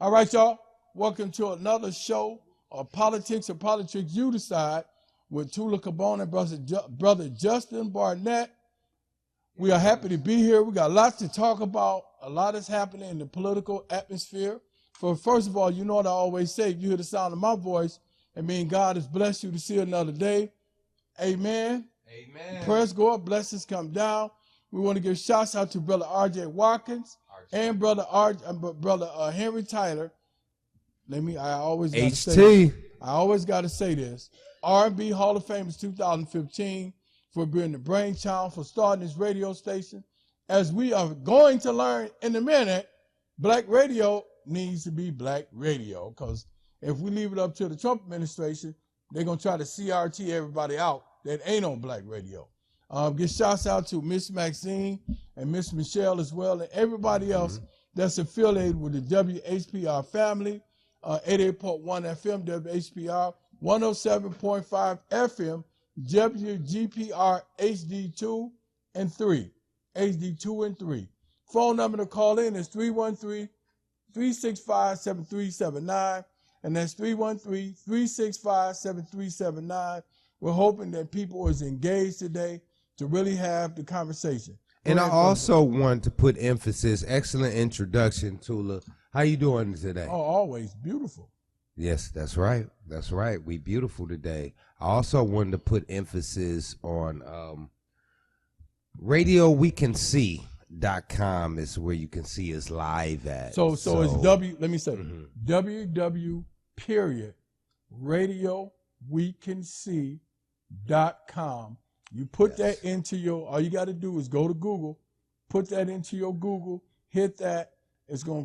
All right, y'all. Welcome to another show of Politics or Politricks You Decide with Tula Cabone and brother Justin Barnett. We are happy to be here. We got lots to talk about. A lot is happening in the political atmosphere. First of all, you know what I always say. If you hear the sound of my voice, it means God has blessed you to see another day. Amen. Amen. Prayers go up, blessings come down. We want to give shouts out to brother R.J. Watkins and brother Henry Tyler. I always got to say this. R&B Hall of Famers 2015 for being the brainchild for starting this radio station. As we are going to learn in a minute, black radio needs to be black radio, because if we leave it up to the Trump administration, they're going to try to CRT everybody out that ain't on black radio. Give shouts out to Miss Maxine and Miss Michelle as well, and everybody else that's affiliated with the WHPR family, 88.1 FM WHPR, 107.5 FM WGPR HD2 and 3. HD2 and 3. Phone number to call in is 313-365-7379, and that's 313-365-7379. We're hoping that people is engaged today to really have the conversation. And I also want to put emphasis, excellent introduction, Tula. How you doing today? Oh, always beautiful. Yes, that's right. That's right. We beautiful today. I also wanted to put emphasis on RadioWeCanSee.com is where you can see us live at. So it's www.RadioWeCanSee.com. You put that into all you got to do is go to Google, put that into your Google, hit that.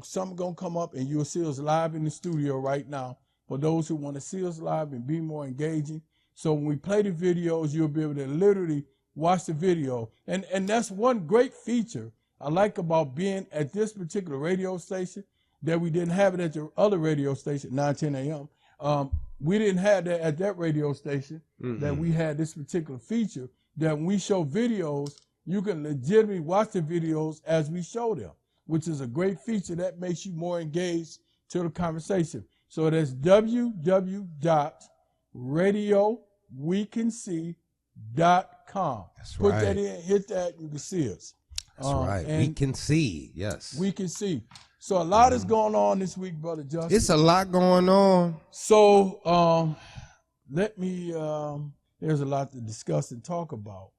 Something gonna come up, and you'll see us live in the studio right now. For those who want to see us live and be more engaging, so when we play the videos, you'll be able to literally watch the video. And that's one great feature I like about being at this particular radio station that we didn't have it at the other radio station, 910 a.m. We didn't have that at that radio station. That we had this particular feature that when we show videos, you can legitimately watch the videos as we show them, which is a great feature that makes you more engaged to the conversation. So that's www.RadioWeCanSee.com. That's Put right. that in, hit that, you can see us. That's right. We can see, yes. We can see. So a lot is going on this week, Brother Justin. It's a lot going on. So there's a lot to discuss and talk about.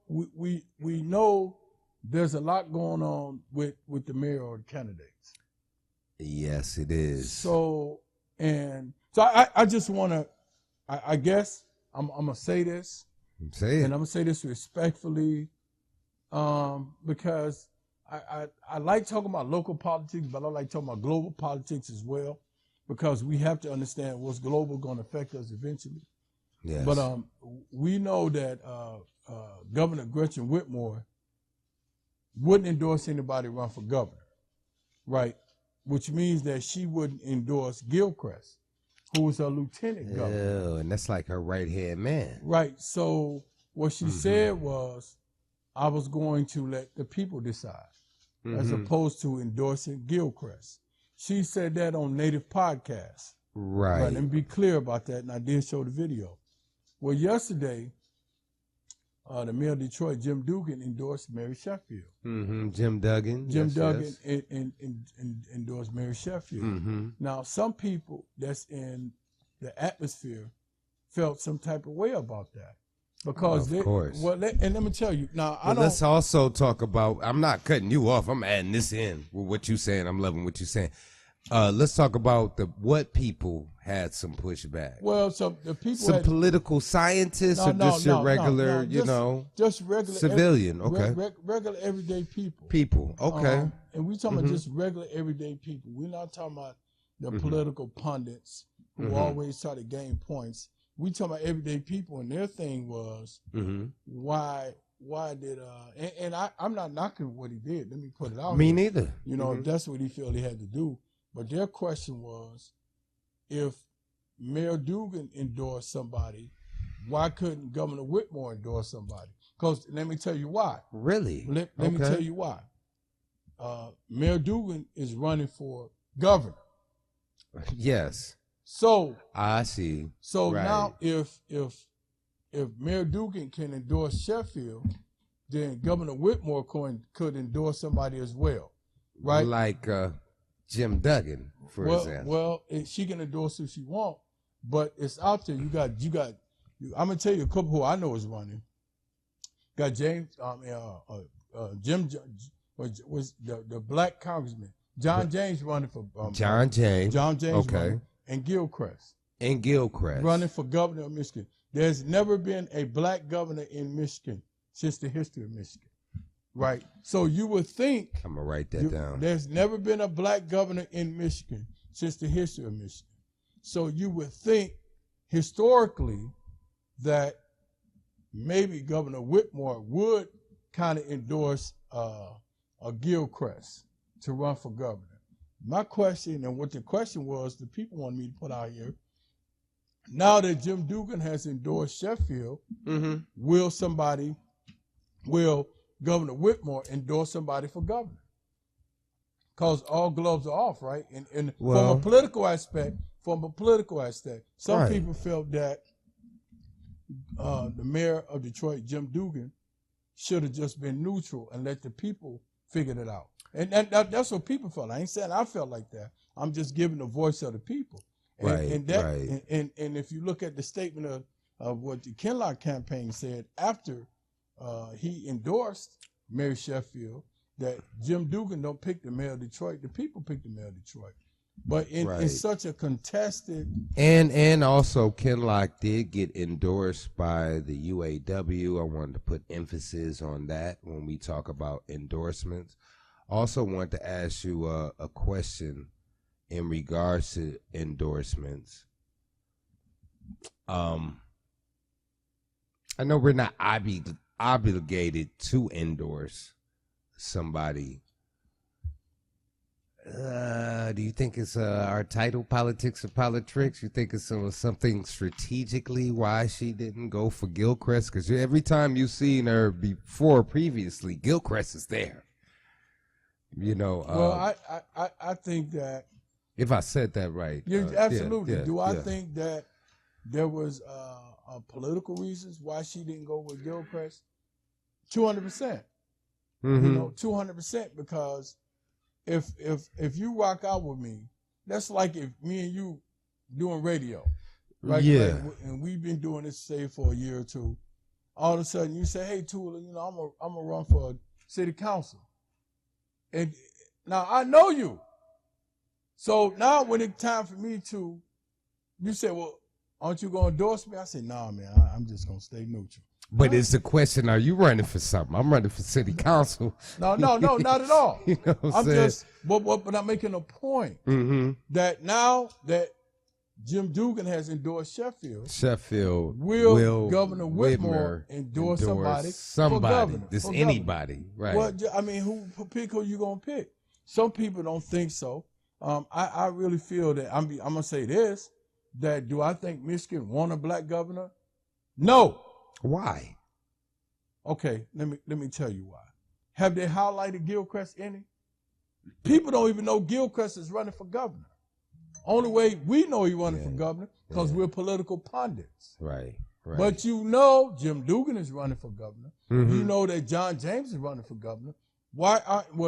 We know there's a lot going on with the mayoral candidates. Yes, it is. So I just want to, I guess I'm gonna say this. Say it. And I'm gonna say this respectfully, because I like talking about local politics, but I like talking about global politics as well, because we have to understand what's global going to affect us eventually. Yes. But we know that Governor Gretchen Whitmer wouldn't endorse anybody run for governor, right? Which means that she wouldn't endorse Gilchrist, who was her lieutenant governor. Oh, and that's like her right-hand man. Right. So what she said was, I was going to let the people decide, as opposed to endorsing Gilchrist. She said that on Native Podcast. Right. And be clear about that, and I did show the video. Well, yesterday, the mayor of Detroit, Jim Dugan, endorsed Mary Sheffield. Jim Duggan. Endorsed Mary Sheffield. Now, some people that's in the atmosphere felt some type of way about that. Because of course. Well, let me tell you. Now, let's also talk about, I'm not cutting you off. I'm adding this in with what you're saying. I'm loving what you're saying. Let's talk about what people had some pushback. Well, so the people, some political scientists, or just your regular, just regular civilian. Regular everyday people. People, okay. And we talking about just regular everyday people. We're not talking about the political pundits who always try to gain points. We talking about everyday people, and their thing was why did I'm not knocking what he did. Let me put it out. Me neither. If that's what he felt he had to do. But their question was, if Mayor Dugan endorsed somebody, why couldn't Governor Whitmer endorse somebody? Because let me tell you why. Really? Let me tell you why. Mayor Dugan is running for governor. Yes. So I see. So right. now, if Mayor Dugan can endorse Sheffield, then Governor Whitmore could endorse somebody as well, right? Like Jim Duggan, for example. Well, she can endorse who she wants, but it's out there. You got. I'm gonna tell you a couple who I know is running. Got James, Jim, was the black congressman John James running for John James. Okay. Running, and Gilchrist. Running for governor of Michigan. There's never been a black governor in Michigan since the history of Michigan, right? So you would think I'm gonna write that down. There's never been a black governor in Michigan since the history of Michigan. So you would think historically that maybe Governor Whitmore would kind of endorse a Gilchrist to run for governor. My question, and what the question was, the people wanted me to put out here, now that Jim Dugan has endorsed Sheffield, will Governor Whitmore endorse somebody for governor? Because all gloves are off, right? And from a political aspect, some people felt that the mayor of Detroit, Jim Dugan, should have just been neutral and let the people figure it out. And that's what people felt. I ain't saying I felt like that. I'm just giving the voice of the people. And if you look at the statement of what the Kinlock campaign said after he endorsed Mayor Sheffield, that Jim Dugan don't pick the mayor of Detroit, the people pick the mayor of Detroit. But in such a contested... And also Kinlock did get endorsed by the UAW. I wanted to put emphasis on that when we talk about endorsements. Also wanted to ask you a question in regards to endorsements. I know we're not obligated to endorse somebody. Do you think it's our title, Politics or Politricks? You think it's something strategically why she didn't go for Gilchrist? Because every time you've seen her previously, Gilchrist is there. You know. I think that. If I said that right. Absolutely. Do I think that there was political reasons why she didn't go with Gilchrist? 200%. You know, 200%, because if you rock out with me, that's like if me and you doing radio, right? Yeah. And we've been doing this, say, for a year or two. All of a sudden, you say, "Hey, Tula, you know, I'm gonna run for city council," and now I know you. So now, when it's time for me to, you say, "Well, aren't you gonna endorse me?" I say, "Nah, man, I'm just gonna stay neutral." But it's the question, are you running for something? I'm running for city council. No, not at all. You know what I'm saying? But I'm making a point that now that Jim Dugan has endorsed Sheffield, will Governor Whitmore endorse somebody for governor? Anybody, right? Well, I mean, who you gonna pick? Some people don't think so. I really feel that I'm gonna say this: that do I think Michigan want a black governor? No. Why? Okay, let me tell you why. Have they highlighted Gilchrist any? People don't even know Gilchrist is running for governor. Only way we know he's running for governor because we're political pundits. Right. But you know Jim Dugan is running for governor. You know that John James is running for governor.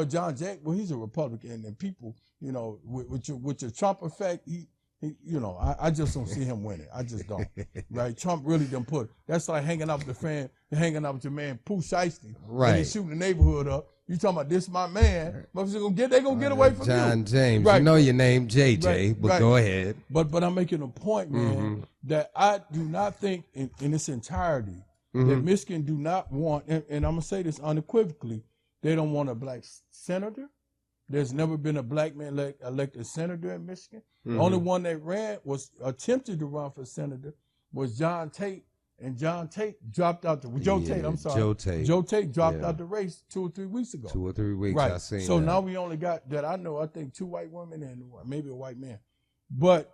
John James, he's a Republican, and people, you know, with your Trump effect, you know, I just don't see him winning. I just don't. Right? Trump really done that's like hanging out with your man Pooh Shiesty. Right. And shooting the neighborhood up. You talking about this my man. But they gonna get away from John you. James. Right. You know your name, JJ, but go ahead. But I'm making a point, man, that I do not think in its entirety that Michigan do not want, and I'm gonna say this unequivocally, they don't want a black senator. There's never been a black man elected senator in Michigan. The only one that attempted to run for senator was John Tate, and John Tate dropped out Joe Tate dropped out the race 2 or 3 weeks ago. 2 or 3 weeks, right. I seen so that. Now we only got that I think 2 white women and maybe a white man. But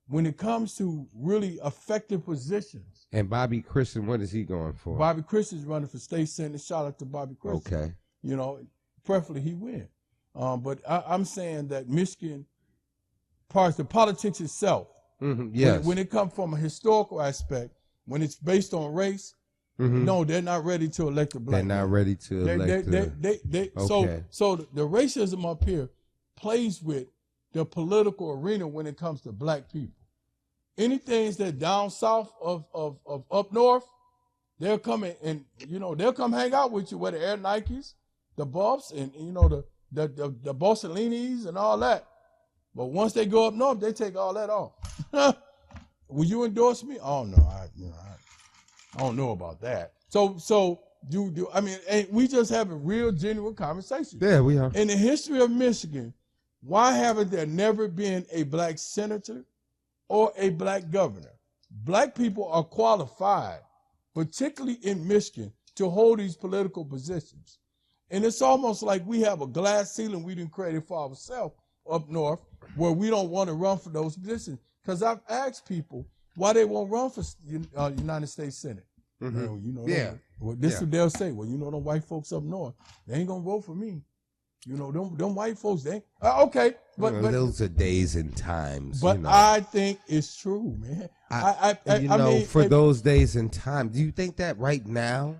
when it comes to really effective positions. And Bobby Christian, what is he going for? Bobby Christian's running for state senator. Shout out to Bobby Christian. Okay. You know, preferably he win. But I'm saying that Michigan, parts the politics itself, yes, when it comes from a historical aspect, when it's based on race, no, they're not ready to elect a black. They're not ready to elect. Okay. So the racism up here plays with the political arena when it comes to black people. Anything that down south of up north, they'll come in and they'll come hang out with you with the Air Nikes, the Buffs, and the Bossolinis and all that. But once they go up north, they take all that off. Will you endorse me? Oh no, I don't know about that. So we just have a real genuine conversation. Yeah, we are. In the history of Michigan, why haven't there never been a black senator or a black governor? Black people are qualified, particularly in Michigan, to hold these political positions. And it's almost like we have a glass ceiling we didn't create it for ourselves up north, where we don't want to run for those positions. Because I've asked people why they won't run for United States Senate. This what they'll say. Well, them white folks up north, they ain't gonna vote for me. Them white folks, they okay. But those are days and times. But I think it's true, man. Those days and times, do you think that right now,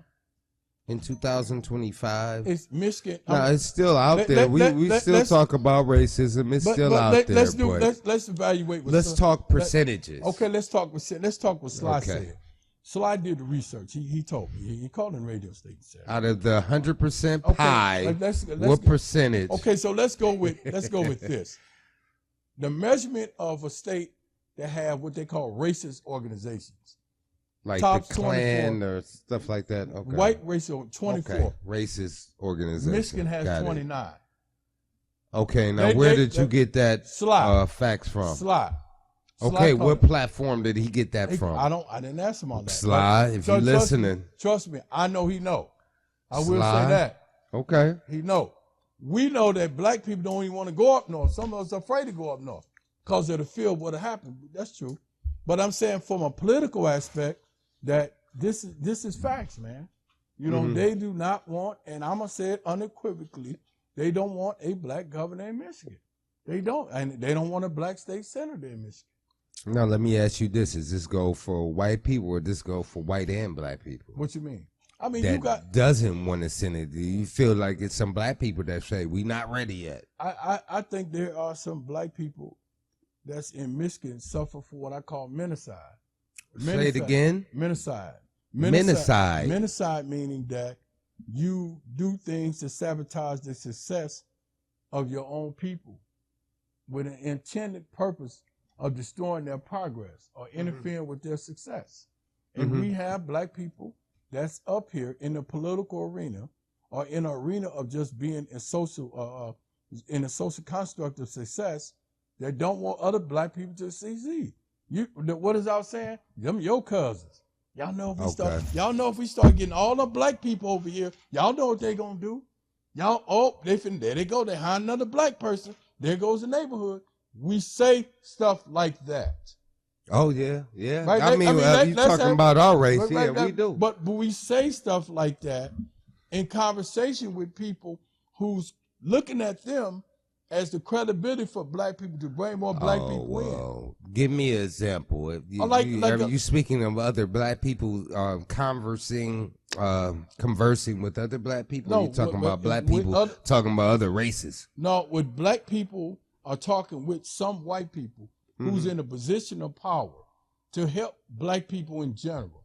in 2025, it's Michigan? No, it's still out there. We still talk about racism. It's still out there. Let's evaluate. Let's talk percentages. Okay, let's talk what Sly said. Sly did the research. He told me. He called in radio station. Out of the 100% pie, what percentage? Okay, so let's go with this. The measurement of a state that have what they call racist organizations. Like top the Klan or stuff like that. Okay. White racial 24. Okay. Racist organization. Michigan has 29. Okay, now where did you get that facts from? Sly. Okay, what platform did he get that from? I didn't ask him on that. Sly, if you're listening. Trust me, I know he know. I will say that. Okay. He know. We know that black people don't even want to go up north. Some of us are afraid to go up north because of the fear of what happened. That's true. But I'm saying from a political aspect, that this is facts, man. They do not want, and I'm going to say it unequivocally, they don't want a black governor in Michigan. They don't. And they don't want a black state senator in Michigan. Now, let me ask you this. Does this go for white people or does this go for white and black people? What you mean? Doesn't want a senator. Do you feel like it's some black people that say, we not ready yet? I think there are some black people that's in Michigan suffer for what I call menticide. Say it again. Menticide. Menticide meaning that you do things to sabotage the success of your own people with an intended purpose of destroying their progress or interfering with their success. And we have black people that's up here in the political arena or in an arena of just being in a social construct of success that don't want other black people to succeed. What is I saying? Them your cousins. Y'all know if we start getting all the black people over here, y'all know what they gonna do. There they go. They hire another black person. There goes the neighborhood. We say stuff like that. Oh yeah. Right? You talking about our race? We do. But we say stuff like that in conversation with people who's looking at them as the credibility for black people to bring more black people in. Give me an example. Are you speaking of other black people conversing with other black people? No, you talking about black people talking about other races? No, with black people are talking with some white people who's in a position of power to help black people in general.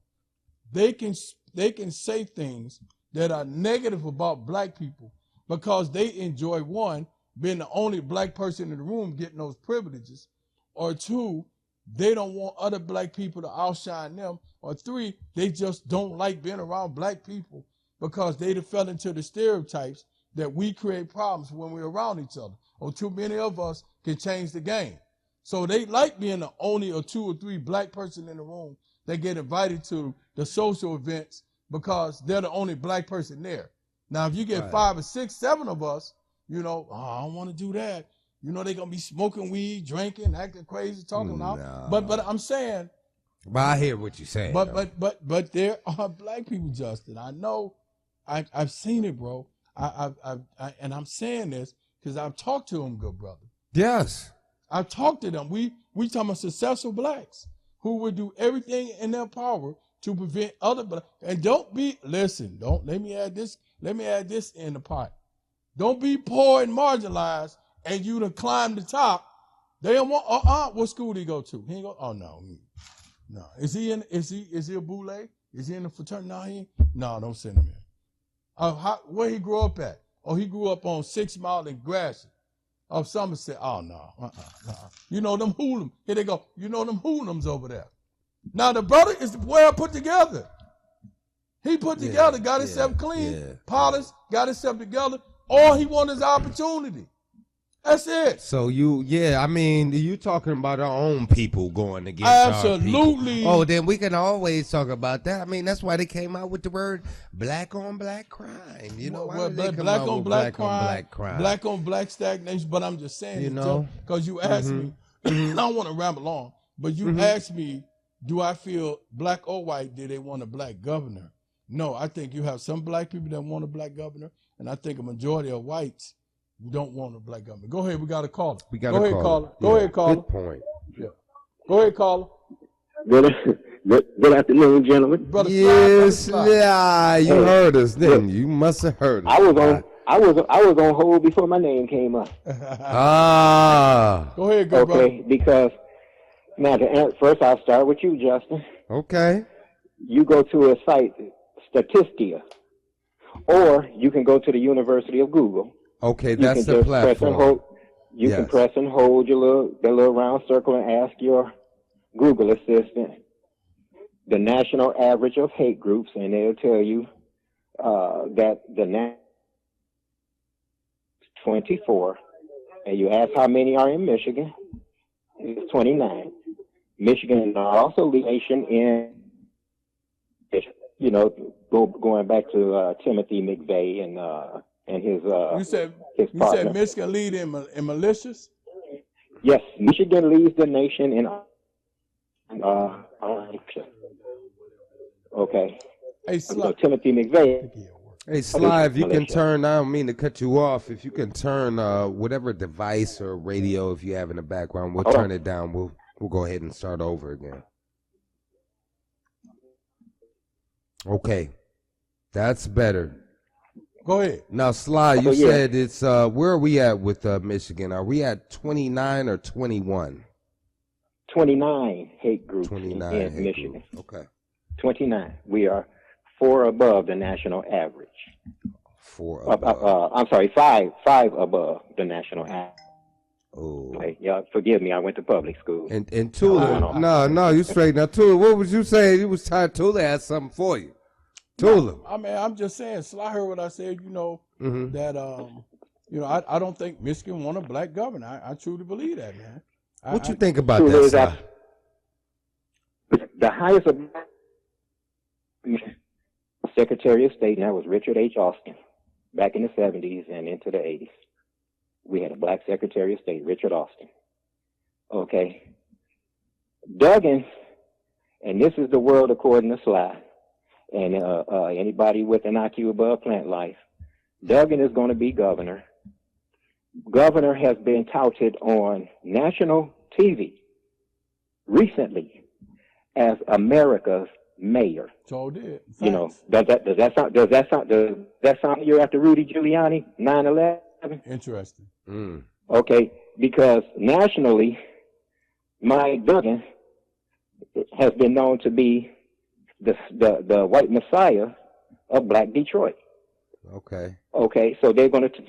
They can say things that are negative about black people because they enjoy, one, being the only black person in the room getting those privileges, or two, they don't want other black people to outshine them, or three, they just don't like being around black people because they fell into the stereotypes that we create problems when we're around each other, or too many of us can change the game. So they like being the only or two or three black person in the room that get invited to the social events because they're the only black person there. Now, if you get 5 or 6, 7 of us, I don't want to do that. They're going to be smoking weed, drinking, acting crazy, talking out. But I'm saying. But I hear what you're saying. But there are black people, Justin. I know. I've seen it, bro. And I'm saying this because I've talked to them, good brother. Yes. I've talked to them. We talking about successful blacks who would do everything in their power to prevent other blacks. And don't let me add this in the pot. Don't be poor and marginalized and you done climb the top. They don't want, what school did he go to? He ain't go, oh no. No. Is he a boule? Is he in the fraternity? No, don't send him in. Where he grew up at? Oh, he grew up on 6 Mile in Gratiot. Of Somerset. Oh, no. You know them hoodlums. Here they go. You know them hoodlums over there. Now, the brother is well put together. He put together, got himself clean, polished, got himself together. All he wants is opportunity. That's it. So you talking about our own people going against our people. Absolutely. Oh, then we can always talk about that. I mean, that's why they came out with the word black on black crime. You know, black on black crime, black on black stagnation. But I'm just saying, because you asked me, I don't want to ramble on, but you asked me, do I feel black or white, do they want a black governor? No, I think you have some black people that want a black governor, and I think a majority of whites don't want a black government. Go ahead. We got a caller. Go ahead, caller. Go ahead, caller. Good point. Yeah. Go ahead, caller. Good afternoon, gentlemen. Brother yes, you heard us, didn't you? You must have heard us. I was on hold before my name came up. Go ahead, good brother. Okay, because now first I'll start with you, Justin. Okay. You go to a site, Statistia, or you can go to the University of Google. Okay, that's the platform. You can press and hold the little round circle and ask your Google assistant the national average of hate groups, and they'll tell you that the 24, and you ask how many are in Michigan. It's 29. Michigan is also the nation in, going back to Timothy McVeigh and his his partner. You said Michigan lead in militias? Yes, Michigan leads the nation in. Okay. Hey, so Timothy McVeigh. Hey, Sly, if you can turn, I don't mean to cut you off. If you can turn whatever device or radio, if you have in the background, we'll turn it down. We'll go ahead and start over again. Okay, that's better. Go ahead. Now, Sly, you said it's where are we at with Michigan? Are we at 29 or 21? 29 hate groups 29 in Michigan. Groups. Okay. 29. We are 4 above the national average. 4 above. I'm sorry, 5 above the national average. Oh. Okay, yeah, forgive me. I went to public school. And Tula, no, you straight. Now, Tula, what was you saying? You was tired. Tula had something for you. Tula. I mean, I'm just saying, Sly heard what I said, that, I don't think Michigan want a black governor. I truly believe that, man. What you think about that, Sly? The highest Secretary of State, and that was Richard H. Austin, back in the 70s and into the 80s. We had a black Secretary of State, Richard Austin. Okay. Duggan, and this is the world according to Sly, and anybody with an IQ above plant life, Duggan is going to be governor. Governor has been touted on national TV recently as America's mayor. So did. Thanks. Does that sound you're after Rudy Giuliani, 9/11? Interesting. Okay, because nationally, Mike Duggan has been known to be the white messiah of Black Detroit. Okay. Okay, so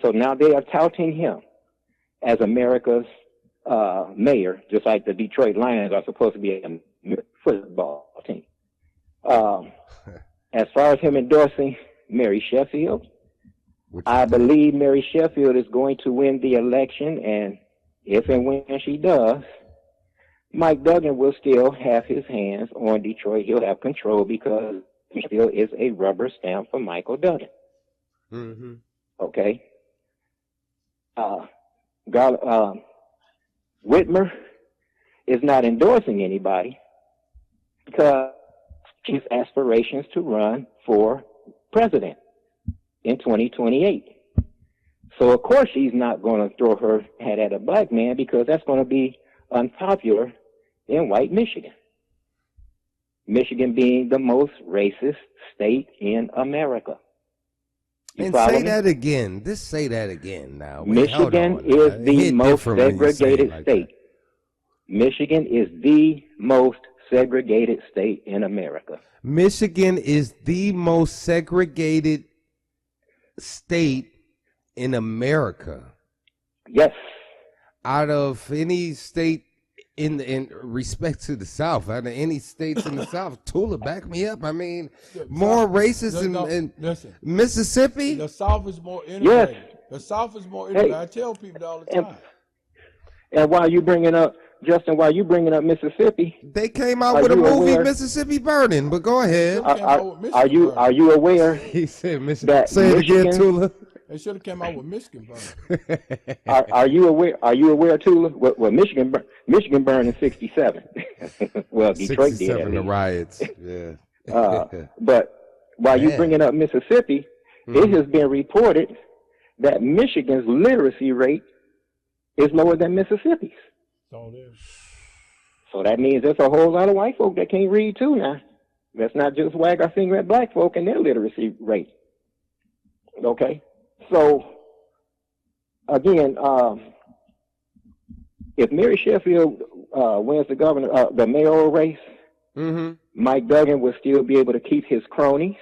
so now they are touting him as America's mayor, just like the Detroit Lions are supposed to be a football team. As far as him endorsing Mary Sheffield, I believe Mary Sheffield is going to win the election, and if and when she does, Mike Duggan will still have his hands on Detroit. He'll have control because he still is a rubber stamp for Michael Duggan. Mm-hmm. Okay. Whitmer is not endorsing anybody because his aspirations to run for president in 2028. So of course she's not going to throw her hat at a black man because that's going to be unpopular in white Michigan. Michigan being the most racist state in America. And say that again. Just say that again now. Wait, Michigan is the most segregated state. Michigan is the most segregated state in America. Michigan is the most segregated state in America. Yes. Out of any state in respect to the South, out of any states in the South, Tula, back me up. I mean, more racist in Mississippi. The South is more integrated. Yes. The South is more integrated. I tell people all the time. And while you bringing up, Justin, while you bringing up Mississippi, they came out with a movie, Mississippi Burning. But go ahead. Are you aware? He said Mississippi. Say it again, Tula. They should have came out with Michigan Burning. Are you aware? Are you aware, Tula? Well, Michigan burned in '67. Well, Detroit 67, did. The riots. Yeah. But while you bringing up Mississippi, it has been reported that Michigan's literacy rate is lower than Mississippi's. So that means there's a whole lot of white folk that can't read too now. Let's not just wag our finger at black folk and their literacy rate. Okay? So, again, if Mary Sheffield wins the mayoral race, Mike Duggan will still be able to keep his cronies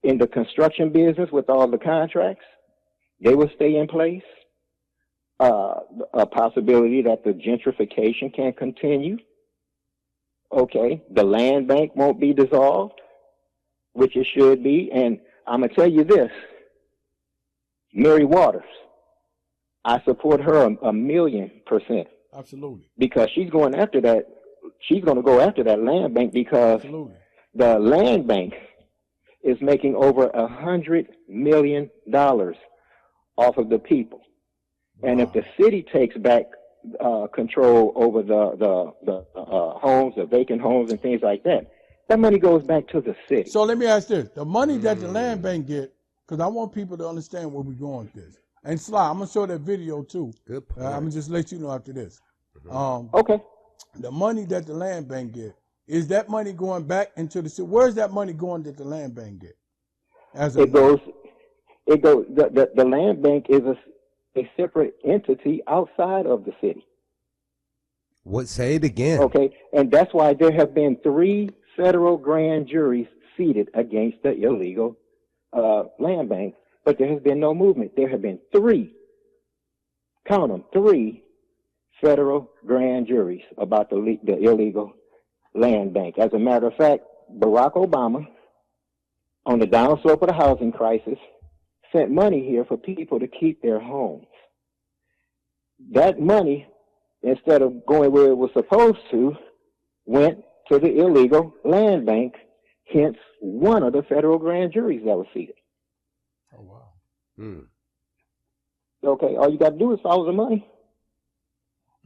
in the construction business with all the contracts. They will stay in place. A possibility that the gentrification can continue. Okay, the land bank won't be dissolved, which it should be. And I'm going to tell you this, Mary Waters, I support her a 1,000,000%. Absolutely. Because she's going after that. She's going to go after that land bank because the land bank is making over $100 million off of the people. And if the city takes back control over the homes, the vacant homes and things like that, that money goes back to the city. So let me ask this. The money that the land bank get, because I want people to understand where we're going with this. And Sly, I'm going to show that video too. Good point. I'm going to just let you know after this. Okay. The money that the land bank get, is that money going back into the city? Where's that money going that the land bank get? The land bank is a separate entity outside of the city. What? Say it again. Okay, and that's why there have been 3 federal grand juries seated against the illegal land bank, but there has been no movement. There have been 3, count them, 3 federal grand juries about the illegal land bank. As a matter of fact, Barack Obama, on the downslope of the housing crisis, sent money here for people to keep their homes. That money, instead of going where it was supposed to, went to the illegal land bank, hence one of the federal grand juries that was seated. Oh, wow. Okay, all you got to do is follow the money.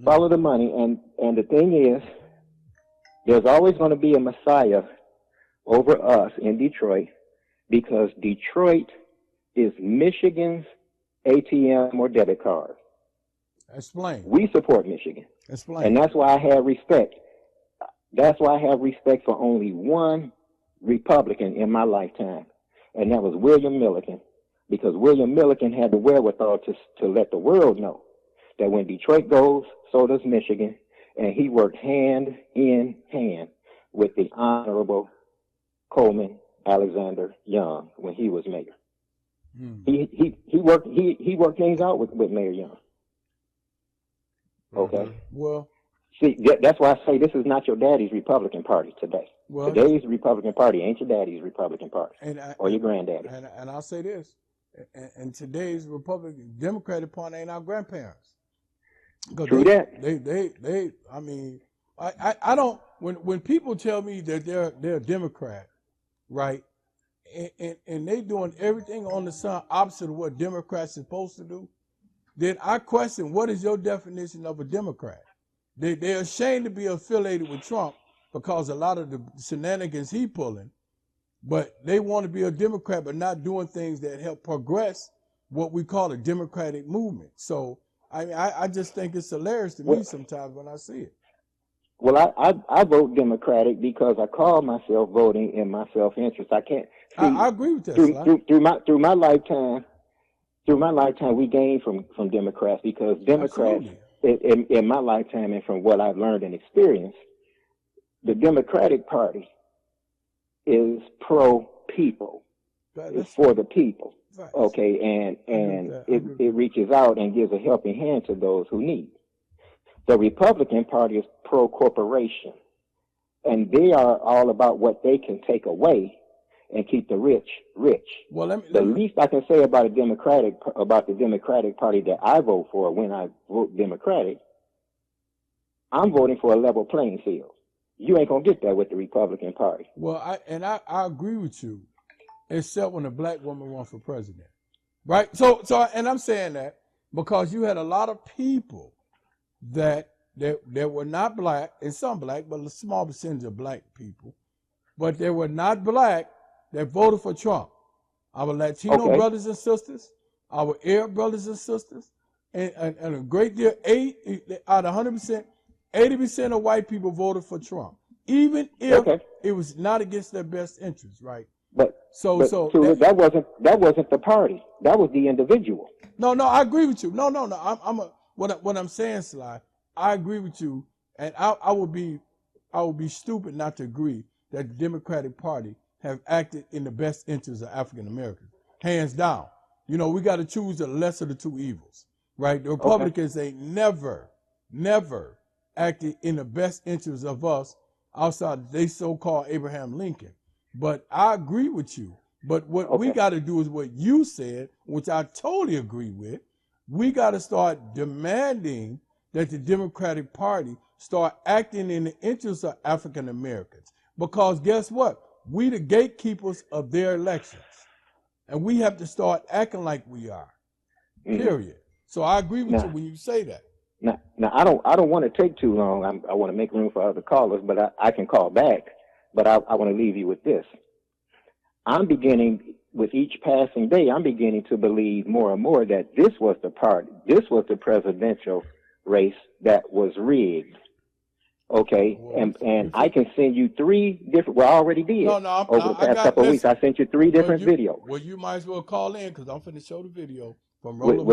Follow the money. And the thing is, there's always going to be a messiah over us in Detroit because Detroit is Michigan's ATM or debit card. Explain. We support Michigan. Explain. And that's why I have respect. That's why I have respect for only one Republican in my lifetime, and that was William Milliken, because William Milliken had the wherewithal to let the world know that when Detroit goes, so does Michigan, and he worked hand in hand with the Honorable Coleman Alexander Young when he was mayor. He worked things out with Mayor Young. Okay. Well, see, that's why I say this is not your daddy's Republican Party today. Well, today's Republican Party ain't your daddy's Republican Party or your granddaddy. And I'll say this: and today's Republican Democratic Party ain't our grandparents. True that. They. I mean, I don't. When people tell me that they're a Democrat, right? And they doing everything on the sun opposite of what Democrats are supposed to do, then I question, what is your definition of a Democrat? They're ashamed to be affiliated with Trump because a lot of the shenanigans he pulling, but they want to be a Democrat but not doing things that help progress what we call a democratic movement. So I just think it's hilarious to me sometimes when I see it. Well, I vote Democratic because I call myself voting in my self-interest. I can't. See, I agree with that. Through my lifetime, we gained from Democrats because Democrats, in my lifetime and from what I've learned and experienced, the Democratic Party is pro-people. It's for the people. Right. Okay, and it reaches out and gives a helping hand to those who need. The Republican Party is pro-corporation, and they are all about what they can take away and keep the rich rich. Well, the least I can say about the Democratic Party that I vote for when I vote Democratic, I'm voting for a level playing field. You ain't gonna get that with the Republican Party. Well, I agree with you, except when a black woman runs for president, right? So and I'm saying that because you had a lot of people that were not black, and some black, but a small percentage of black people, but they were not black that voted for Trump. Our Latino brothers and sisters, our Arab brothers and sisters, and a great deal, out of 100%, 80% of white people voted for Trump, even if it was not against their best interest, right? But that wasn't the party. That was the individual. No, I agree with you. No. What I'm saying, Sly, I agree with you, and I would be stupid not to agree that the Democratic Party have acted in the best interest of African Americans, hands down. You know, we got to choose the lesser of the two evils, right? The Republicans ain't never acted in the best interest of us outside they so-called Abraham Lincoln. But I agree with you. But what we got to do is what you said, which I totally agree with. We got to start demanding that the Democratic Party start acting in the interest of African Americans. Because guess what? We the gatekeepers of their elections. And we have to start acting like we are. Period. So I agree with you when you say that. Now I don't want to take too long. I want to make room for other callers, but I can call back. But I want to leave you with this. I'm beginning, with each passing day, I'm beginning to believe more and more that this was the presidential race that was rigged. Okay, and I can send you 3 different. Well, I already did. Over the past couple of weeks, I sent you 3 different videos. Well, you might as well call in because I'm finna show the video from Roland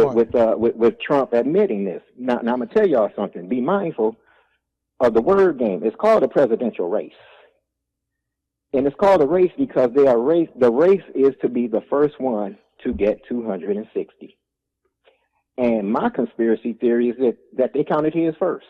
with Trump admitting this. Now I'm gonna tell y'all something. Be mindful of the word game. It's called a presidential race, and it's called a race because the race is to be the first one to get 260. And my conspiracy theory is that they counted his first.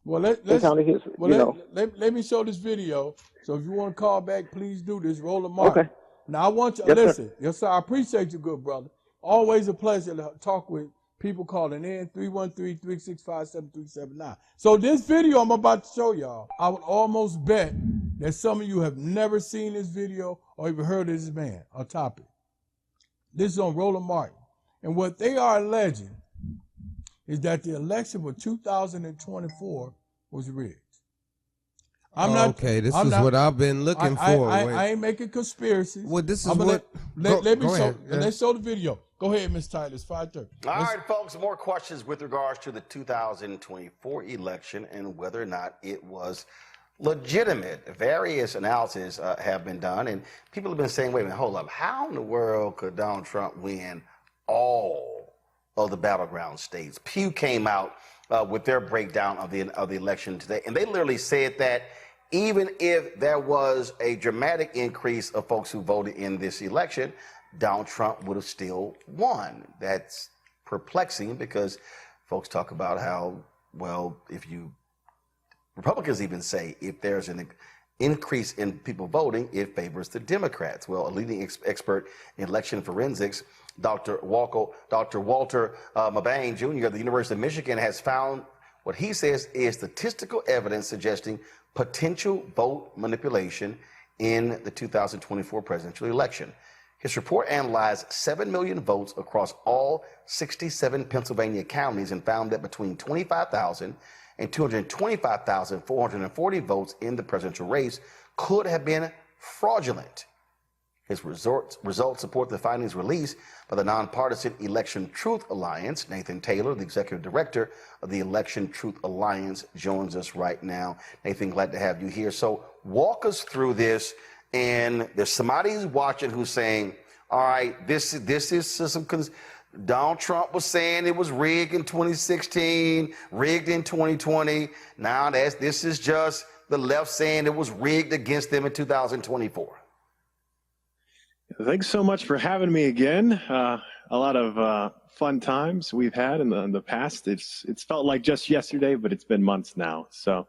Well, let me show this video. So if you want to call back, please do this. Roland Martin. Okay. Now I want you to listen. Yes, sir. I appreciate you, good brother. Always a pleasure to talk with people calling in 313-365-7379. So this video I'm about to show y'all, I would almost bet that some of you have never seen this video or even heard of this man or topic. This is on Roland Martin. And what they are alleging is that the election for 2024 was rigged. This is what I've been looking for. I ain't making conspiracies. Well, this is let's show the video. Go ahead, Ms. Tyler. It's 5:30. All right, folks, more questions with regards to the 2024 election and whether or not it was legitimate. Various analyses have been done, and people have been saying, wait a minute, hold up. How in the world could Donald Trump win all of the battleground states? Pew came out with their breakdown of the election today, and they literally said that even if there was a dramatic increase of folks who voted in this election, Donald Trump would have still won. That's perplexing because folks talk about how, well, Republicans even say if there's an increase in people voting, it favors the Democrats. Well, a leading expert in election forensics, Dr. Walter Mabane Jr. of the University of Michigan has found what he says is statistical evidence suggesting potential vote manipulation in the 2024 presidential election. His report analyzed 7 million votes across all 67 Pennsylvania counties and found that between 25,000 and 225,440 votes in the presidential race could have been fraudulent. His results support the findings released by the nonpartisan Election Truth Alliance. Nathan Taylor, the executive director of the Election Truth Alliance, joins us right now. Nathan, glad to have you here. So walk us through this. And there's somebody who's watching who's saying, all right, this is some, Donald Trump was saying it was rigged in 2016, rigged in 2020. Now this is just the left saying it was rigged against them in 2024. Thanks so much for having me again. A lot of fun times we've had in the past. It's felt like just yesterday, but it's been months now. So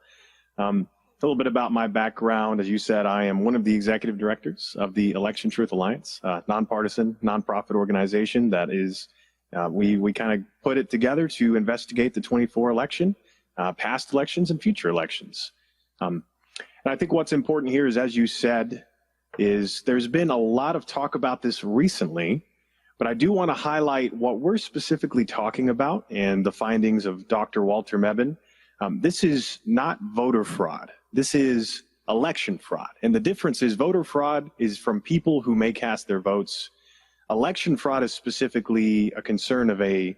a little bit about my background. As you said, I am one of the executive directors of the Election Truth Alliance, a nonpartisan, nonprofit organization that is, we kind of put it together to investigate the 24 election, past elections and future elections. And I think what's important here is, as you said, is there's been a lot of talk about this recently, but I do want to highlight what we're specifically talking about and the findings of Dr. Walter Mebane. This is not voter fraud. This is election fraud. And the difference is voter fraud is from people who may cast their votes. Election fraud is specifically a concern of a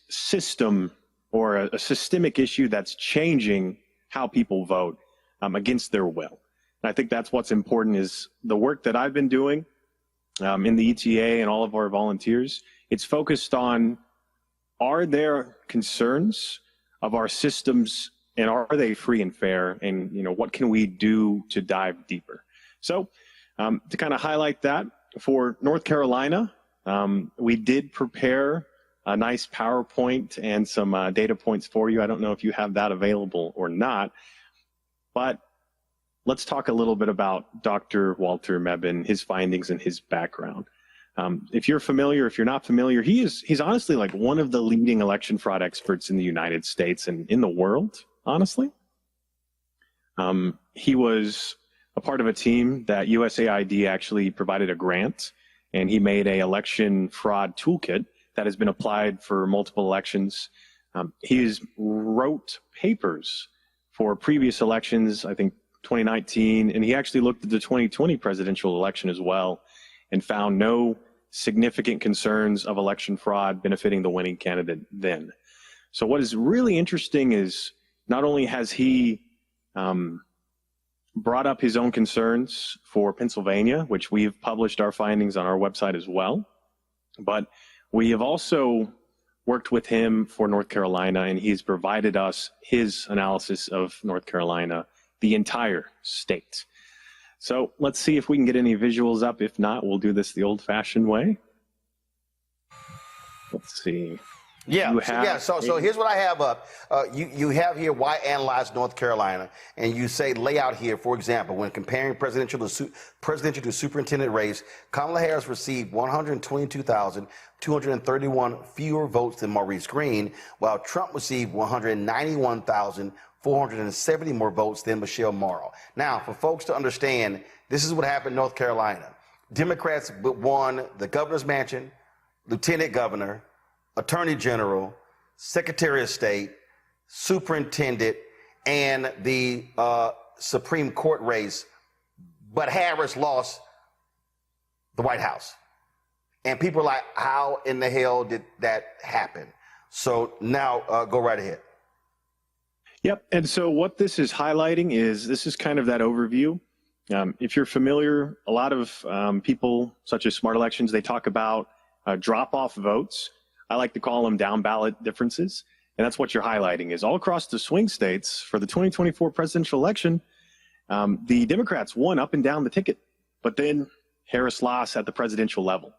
system or a systemic issue that's changing how people vote against their will. And I think that's what's important is the work that I've been doing in the ETA and all of our volunteers. It's focused on, are there concerns of our systems and are they free and fair? And, you know, what can we do to dive deeper? So to kind of highlight that, for North Carolina, we did prepare a nice PowerPoint and some data points for you. I don't know if you have that available or not, but let's talk a little bit about Dr. Walter Mebane, his findings and his background. If you're familiar, if you're not familiar, he's honestly like one of the leading election fraud experts in the United States and in the world, honestly. He was a part of a team that USAID actually provided a grant, and he made a election fraud toolkit that has been applied for multiple elections. He wrote papers for previous elections, I think 2019, and he actually looked at the 2020 presidential election as well and found no significant concerns of election fraud benefiting the winning candidate then. So what is really interesting is not only has he brought up his own concerns for Pennsylvania, which we've published our findings on our website as well, but we have also worked with him for North Carolina, and he's provided us his analysis of North Carolina, the entire state. So let's see if we can get any visuals up. If not, we'll do this the old-fashioned way. Let's see. So here's what I have up. You have here why analyze North Carolina, and you say lay out here, for example, when comparing presidential to superintendent race, Kamala Harris received 122,231 fewer votes than Maurice Green, while Trump received 191,470 more votes than Michelle Morrow. Now, for folks to understand, this is what happened in North Carolina. Democrats won the governor's mansion, lieutenant governor, attorney general, secretary of state, superintendent, and the Supreme Court race, but Harris lost the White House. And people are like, how in the hell did that happen? So now go right ahead. Yep. And so what this is highlighting is this is kind of that overview. If you're familiar, a lot of people, such as Smart Elections, they talk about drop-off votes. I like to call them down ballot differences. And that's what you're highlighting is all across the swing states for the 2024 presidential election, the Democrats won up and down the ticket, but then Harris lost at the presidential level.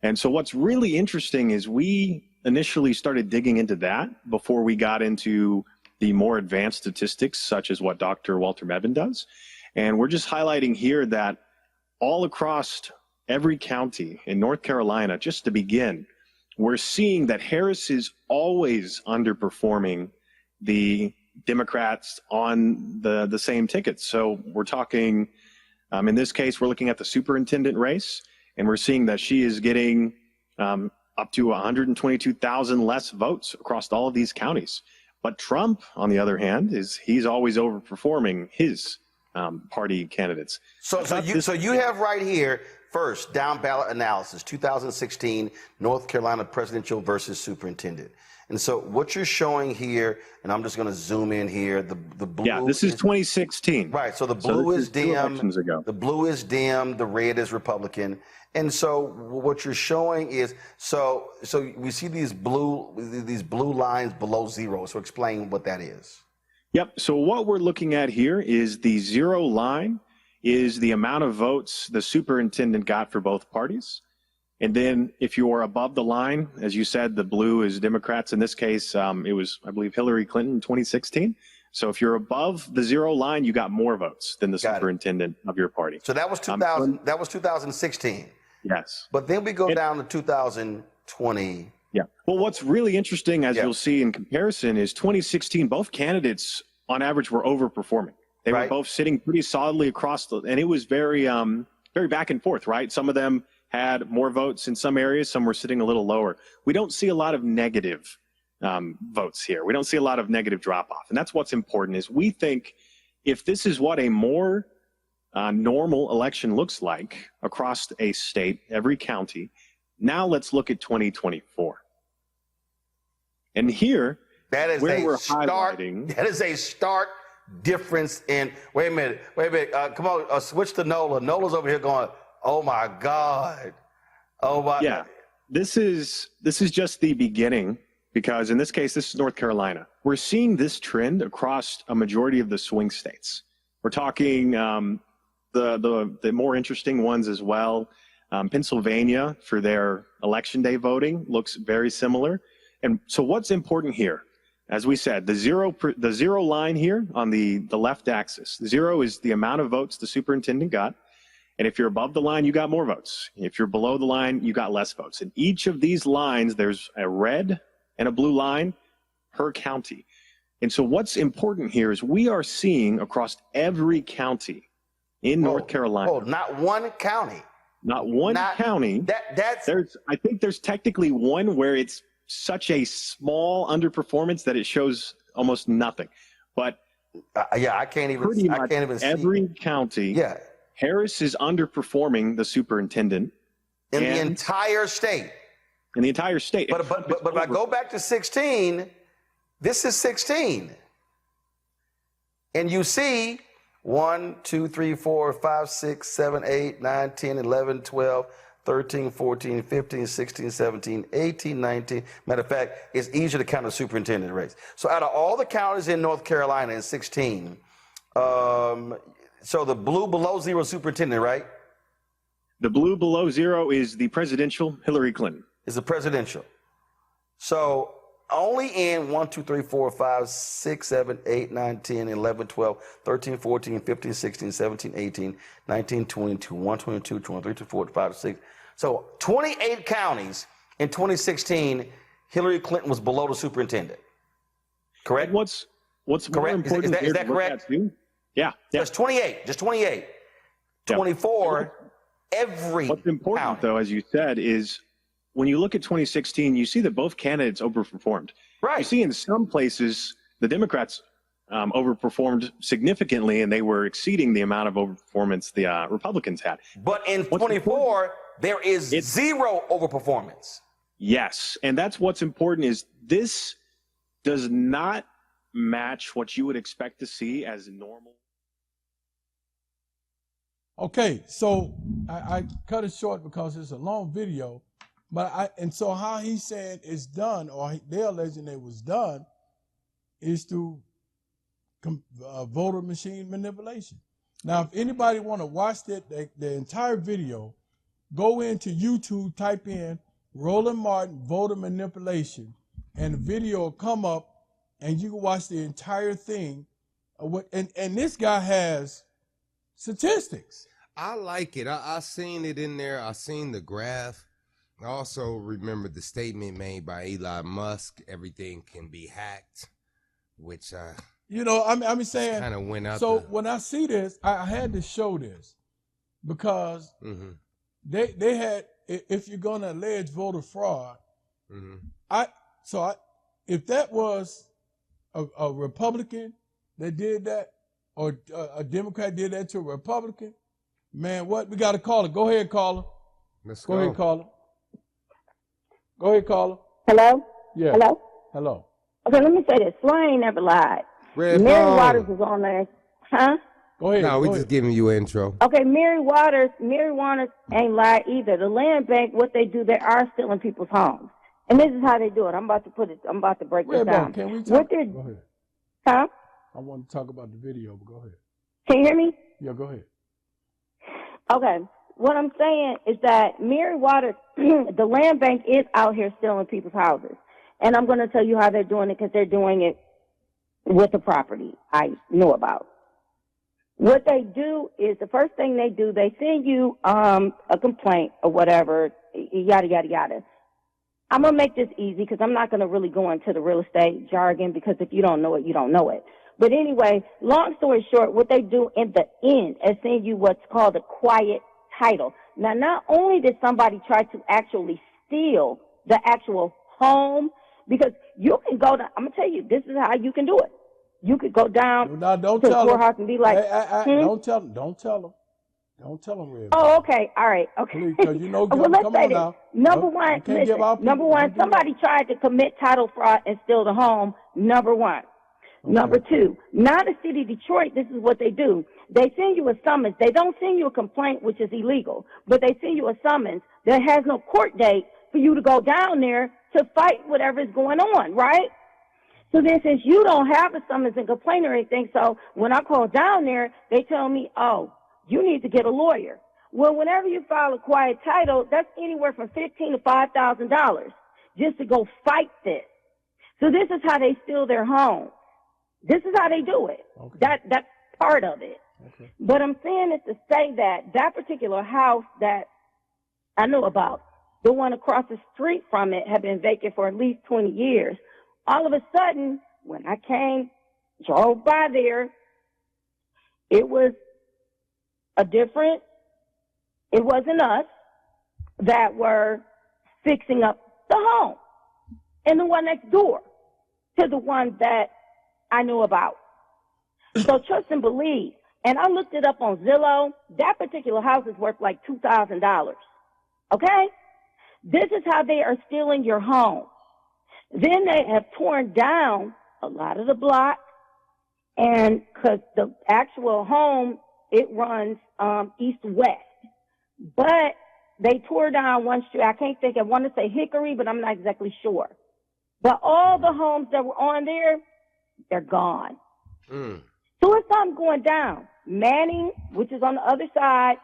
And so what's really interesting is we initially started digging into that before we got into the more advanced statistics, such as what Dr. Walter Mebane does. And we're just highlighting here that all across every county in North Carolina, just to begin, we're seeing that Harris is always underperforming the Democrats on the same tickets. So we're talking, in this case, we're looking at the superintendent race, and we're seeing that she is getting up to 122,000 less votes across all of these counties. But Trump, on the other hand, he's always overperforming his party candidates. So you have right here first down ballot analysis 2016 North Carolina presidential versus superintendent. And so what you're showing here, and I'm just going to zoom in here. The blue. Yeah, this is 2016. Right. So the blue is dim. Ago. The blue is dim. The red is Republican. And so what you're showing is so we see these blue lines below zero. So explain what that is. Yep. So what we're looking at here is the zero line is the amount of votes the superintendent got for both parties. And then if you're above the line, as you said, the blue is Democrats. In this case, it was, I believe, Hillary Clinton in 2016. So if you're above the zero line, you got more votes than the superintendent of your party. So that was 2000. That was 2016. Yes. But then we go down to 2020. Yeah. Well, what's really interesting, as you'll see in comparison, is 2016, both candidates on average were overperforming. They were both sitting pretty solidly across and it was very back and forth, right? Some of them had more votes in some areas, some were sitting a little lower. We don't see a lot of negative votes here. We don't see a lot of negative drop off. And that's what's important is we think if this is what a more normal election looks like across a state, every county, now let's look at 2024. And here, that is where a we're stark, highlighting. That is a stark difference in, wait a minute. Come on, switch to Nola. Nola's over here going, oh my God. Oh my. Yeah, this is just the beginning because in this case, this is North Carolina. We're seeing this trend across a majority of the swing states. We're talking the more interesting ones as well. Pennsylvania for their election day voting looks very similar. And so what's important here? As we said, the zero line here on the left axis, zero is the amount of votes the superintendent got. And if you're above the line, you got more votes. If you're below the line, you got less votes. In each of these lines, there's a red and a blue line per county. And so what's important here is we are seeing across every county in North Carolina. Oh, not one county. Not one county. I think there's technically one where it's such a small underperformance that it shows almost nothing. But I can't even see every county. Yeah. Harris is underperforming the superintendent in the entire state. In the entire state. But if I go back to 16, this is 16. And you see 1, 2, 3, 4, 5, 6, 7, 8, 9, 10, 11, 12, 13, 14, 15, 16, 17, 18, 19. Matter of fact, it's easier to count the superintendent race. So out of all the counties in North Carolina in 16, so the blue below zero superintendent, right? The blue below zero is the presidential Hillary Clinton. Is the presidential. So only in 1, 2, 3, 4, 5, 6, 7, 8, 9, 10, 11, 12, 13, 14, 15, 16, 17, 18, 19, 20, 21, 22, 23, 24, 25, 6. So 28 counties in 2016, Hillary Clinton was below the superintendent. Correct? And what's more important is that correct? Yeah. Just 28. Just 28. 24, every What's important, county. though, as you said, is when you look at 2016, you see that both candidates overperformed. Right. You see in some places the Democrats overperformed significantly, and they were exceeding the amount of overperformance the Republicans had. But in 24, there is zero overperformance. Yes, and that's what's important is this does not match what you would expect to see as normal. Okay, so I cut it short because it's a long video, but so how he said it's done, or they're alleging it was done, is through voter machine manipulation. Now, if anybody want to watch the entire video, go into YouTube, type in Roland Martin voter manipulation, and the video will come up, and you can watch the entire thing. And this guy has statistics. I like it. I seen it in there. I seen the graph. I also remember the statement made by Elon Musk, everything can be hacked, which I'm saying kind of went out. So when I see this, I had to show this because they had, if you're going to allege voter fraud, if that was a Republican that did that, or a Democrat did that to a Republican, man, what? We got to call it. Go ahead, caller. Let's go. Go ahead, caller. Go ahead, caller. Hello? Yeah. Hello? Hello. Okay, let me say this. Floyd ain't never lied. Red Mary Bone. Waters was on there. Huh? Go ahead. No, we go just ahead. giving you an intro. Okay, Mary Waters ain't lied either. The land bank, what they do, they are stealing people's homes. And this is how they do it. I'm about to break this Red down. Bone, can we talk? Go ahead. Huh? I want to talk about the video, but go ahead. Can you hear me? Yeah, go ahead. Okay. What I'm saying is that Mary Waters, the land bank is out here stealing people's houses. And I'm going to tell you how they're doing it because they're doing it with the property I know about. What they do is the first thing they do, they send you a complaint or whatever, yada, yada, yada. I'm going to make this easy because I'm not going to really go into the real estate jargon because if you don't know it, you don't know it. But anyway, long story short, what they do in the end is send you what's called a quiet title. Now, not only did somebody try to actually steal the actual home, because you can go down, I'm going to tell you, this is how you can do it. You could go down No, don't to the tell courthouse them. and be like, Don't tell them. Don't tell them. Don't tell them, Red. oh, okay, all right, okay. Please, because you know, well, let's come say on this. now. Number No, one, you can't give out listen, number people. one, Don't do somebody tried to commit title fraud and steal the home. Number one. Okay. Number two, now the city of Detroit, this is what they do. They send you a summons. They don't send you a complaint, which is illegal, but they send you a summons that has no court date for you to go down there to fight whatever is going on, right? So then since you don't have a summons and complaint or anything, so when I call down there, they tell me, oh, you need to get a lawyer. Well, whenever you file a quiet title, that's anywhere from $1,500 to $5,000 just to go fight this. So this is how they steal their home. This is how they do it. Okay. That's part of it. Okay. But I'm saying is to say that particular house that I know about, the one across the street from it, had been vacant for at least 20 years. All of a sudden, when I drove by there, it was it wasn't us that were fixing up the home. And the one next door to the one that I knew about. So trust and believe. And I looked it up on Zillow. That particular house is worth like $2,000. Okay? This is how they are stealing your home. Then they have torn down a lot of the blocks, and because the actual home, it runs east-west. But they tore down one street. I can't think. I want to say Hickory, but I'm not exactly sure. But all the homes that were on there, they're gone. So it's something going down. Manning, which is on the other side,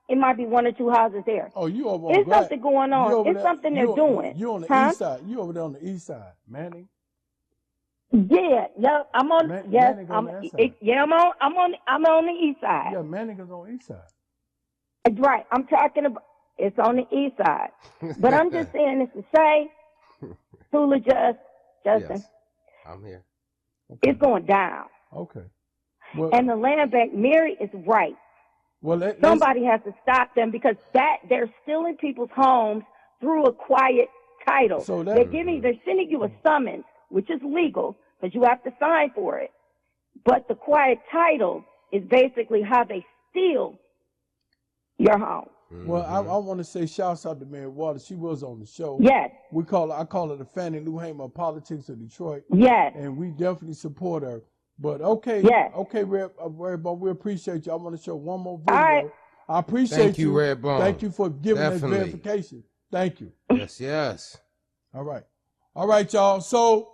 it might be one or two houses there. Oh, you over on It's something going on. It's something they're doing. You on the east side. You over there on the east side, Manning. Yeah, I'm on. Yes, Manning I'm. on that side. Yeah, I'm on the east side. Yeah, Manning is on the east side. That's right. I'm talking about. It's on the east side. But I'm just saying this to say, Sula, Justin, Yes, I'm here. Okay. it's going down. Okay. Well, And the land bank, Mary is right. well, Somebody has to stop them because they're stealing people's homes through a quiet title. So They're sending you a summons, which is legal because you have to sign for it. But the quiet title is basically how they steal your home. Well, I want to say shouts out to Mary Waters. She was on the show. Yes. I call her the Fannie Lou Hamer of Politics of Detroit. Yes. And we definitely support her. But okay, Yes. okay, Red Bone, we appreciate you. I want to show one more video. All right. I appreciate Thank you, Red Bone. Thank you for giving Definitely. us verification. Thank you. Yes. All right, y'all. So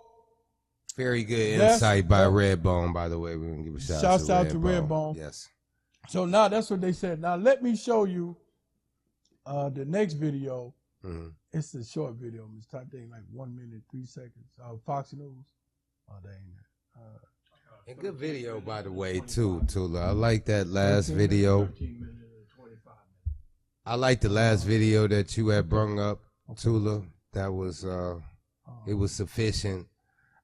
Very good Yes. insight by Red Bone, by the way. We're going to give a Shouts out to Red Bone. Yes. So now that's what they said. Now let me show you the next video. Mhm. It's a short video. It's type thing like 1 minute, 3 seconds. Fox News. Oh, they ain't that. And good video, by the way, too, Tula. I like that last video. I like the last video that you had brung up, Tula. That was it was sufficient.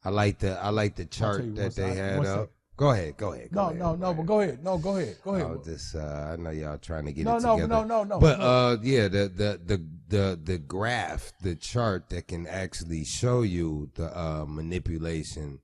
I like the chart that they had up. Go ahead. But go ahead. No, go ahead. I know y'all trying to get No, it no, together. no. But yeah, the graph, the chart that can actually show you the manipulation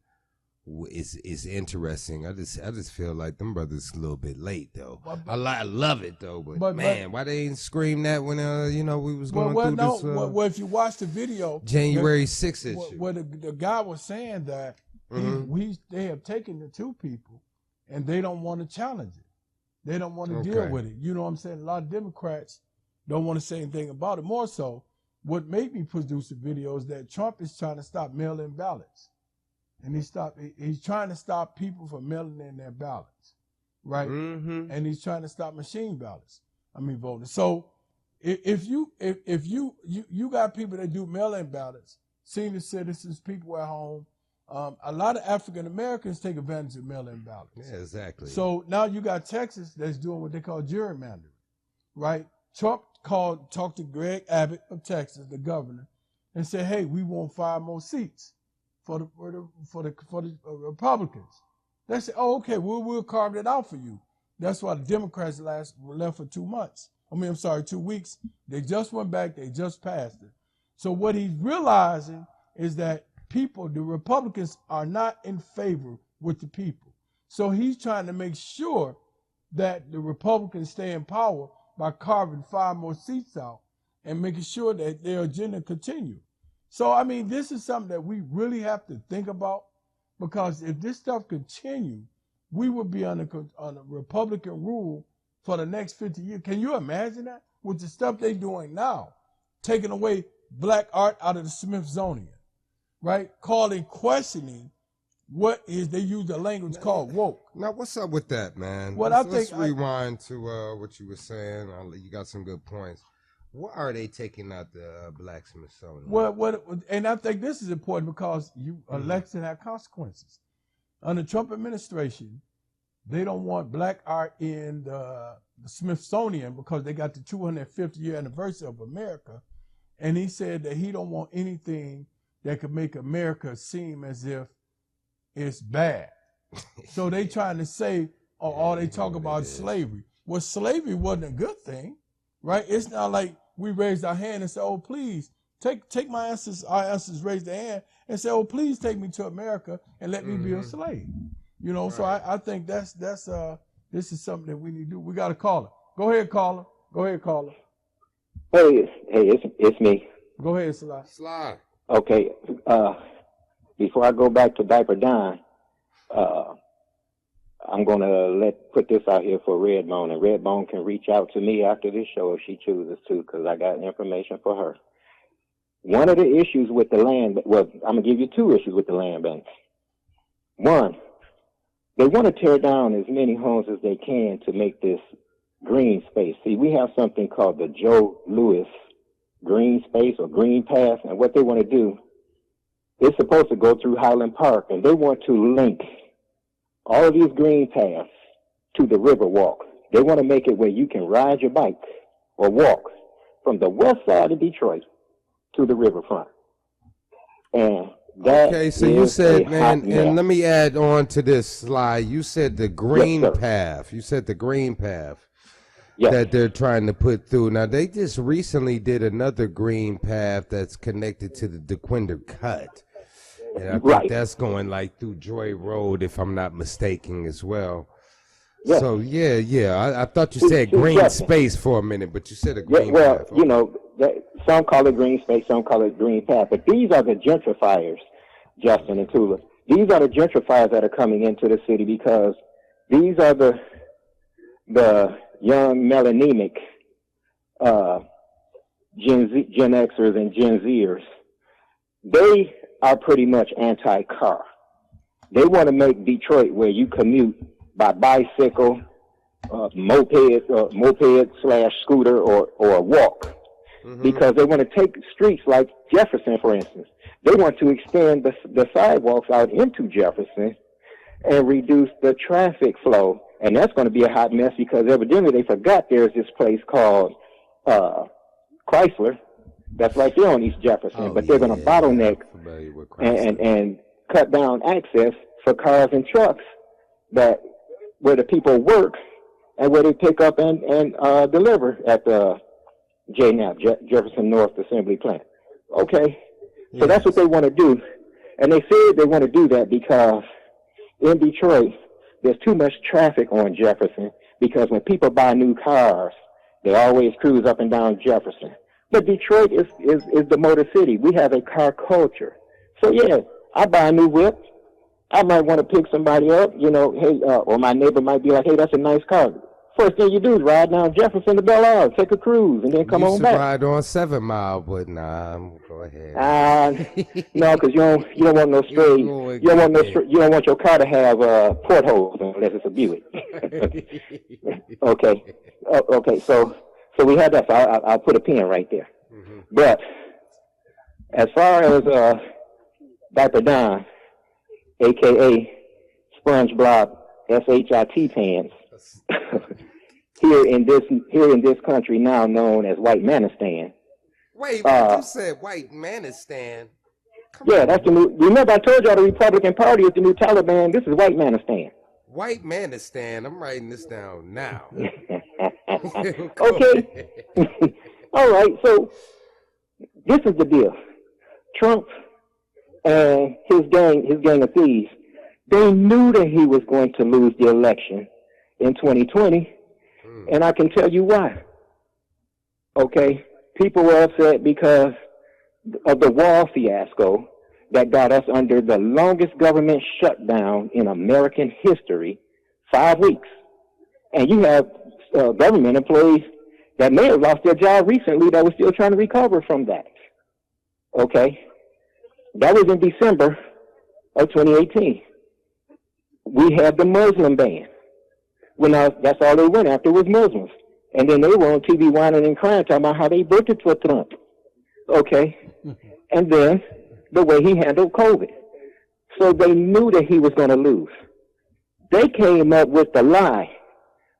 is interesting. I just feel like them brothers a little bit late though. I love it though, but man, why they ain't scream that when we was going through this? Well, if you watch the video, January 6th issue, where the guy was saying that they have taken the two people, and they don't want to challenge it. They don't want to deal with it. You know what I'm saying? A lot of Democrats don't want to say anything about it. More so, what made me produce the video is that Trump is trying to stop mail-in ballots. And he's trying to stop people from mailing in their ballots, right? Mm-hmm. And he's trying to stop machine ballots. Voting. So if you got people that do mail-in ballots, senior citizens, people at home, a lot of African Americans take advantage of mail-in ballots. Yeah, exactly. So now you got Texas that's doing what they call gerrymandering, right? Trump talked to Greg Abbott of Texas, the governor, and said, "Hey, we want 5 more seats for the Republicans." They said, "Oh, okay, we'll carve it out for you." That's why the Democrats were left for 2 months. 2 weeks. They just went back. They just passed it. So what he's realizing is that the Republicans are not in favor with the people. So he's trying to make sure that the Republicans stay in power by carving 5 more seats out and making sure that their agenda continue. So, this is something that we really have to think about, because if this stuff continue, we would be on a Republican rule for the next 50 years. Can you imagine that? With the stuff they're doing now, taking away black art out of the Smithsonian, right? Questioning they use a language called woke. Now, what's up with that, man? Well, let's rewind to what you were saying. You got some good points. Why are they taking out the Black Smithsonian? And I think this is important because elections have consequences. Under the Trump administration, they don't want black art in the Smithsonian because they got the 250th year anniversary of America. And he said that he don't want anything that could make America seem as if it's bad. So they trying to say, they talk about slavery. Well, slavery wasn't a good thing, right? It's not like we raised our hand and said, "Oh, please take my ancestors." Our ancestors raised their hand and said, "Oh, please take me to America and let me be a slave." Right. So I think this is something that we need to do. We got a caller. Go ahead, caller. Hey, it's me. Go ahead, Sly. Okay. Before I go back to Diaper Don, I'm going to put this out here for Redbone, and Redbone can reach out to me after this show if she chooses to, because I got information for her. One of the issues with the land, I'm going to give you 2 issues with the land banks. One, they want to tear down as many homes as they can to make this green space. See, we have something called the Joe Louis Green Space or Green Path, and what they want to do, it's supposed to go through Highland Park, and they want to link all of these green paths to the river walk. They want to make it where you can ride your bike or walk from the west side of Detroit to the riverfront. And that so you said, man, and let me add on to this, Sly. You said the green path. You said the green path that they're trying to put through. Now, they just recently did another green path that's connected to the DeQuinder Cut. And I think that's going like through Joy Road, if I'm not mistaken, as well. Yeah. So, I thought you said green space for a minute, but you said a green path. Okay. Some call it green space, some call it green path. But these are the gentrifiers, Justin and Tula. These are the gentrifiers that are coming into the city because these are the young melanemic Gen Xers and Gen Zers. They are pretty much anti-car. They want to make Detroit where you commute by bicycle, moped/scooter or walk. Mm-hmm. Because they want to take streets like Jefferson, for instance. They want to extend the sidewalks out into Jefferson and reduce the traffic flow. And that's going to be a hot mess because evidently they forgot there's this place called Chrysler that's right there on East Jefferson. But they're going to bottleneck and cut down access for cars and trucks where the people work and where they pick up and deliver at the JNAP, Jefferson North Assembly Plant. Okay? So that's what they want to do. And they said they want to do that because in Detroit, there's too much traffic on Jefferson because when people buy new cars, they always cruise up and down Jefferson. But Detroit is the motor city. We have a car culture. So yeah, I buy a new whip. I might want to pick somebody up, you know, hey, or my neighbor might be like, hey, that's a nice car. First thing you do is ride down Jefferson to Bel Air, take a cruise, and then come on back. Ride on 7 Mile, but nah, I'm gonna go ahead. No, because you don't want no stray. You don't want your car to have portholes unless it's a Buick. Okay, okay. So we had that. So I'll put a pin right there. Mm-hmm. But as far as Diaper Don, aka SpongeBob SHIT pants. here in this country now known as White Manistan. Wait, you said White Manistan? That's the new. Remember, I told y'all the Republican Party is the new Taliban. This is White Manistan. White Manistan. I'm writing this down now. Okay. All right. So this is the deal. Trump and his gang of thieves. They knew that he was going to lose the election in 2020. And I can tell you why. Okay? People were upset because of the wall fiasco that got us under the longest government shutdown in American history, 5 weeks. And you have government employees that may have lost their job recently that were still trying to recover from that. Okay? That was in December of 2018. We had the Muslim ban. Well, now, that's all they went after was Muslims. And then they were on TV whining and crying, talking about how they voted for Trump. Okay? And then the way he handled COVID. So they knew that he was going to lose. They came up with the lie,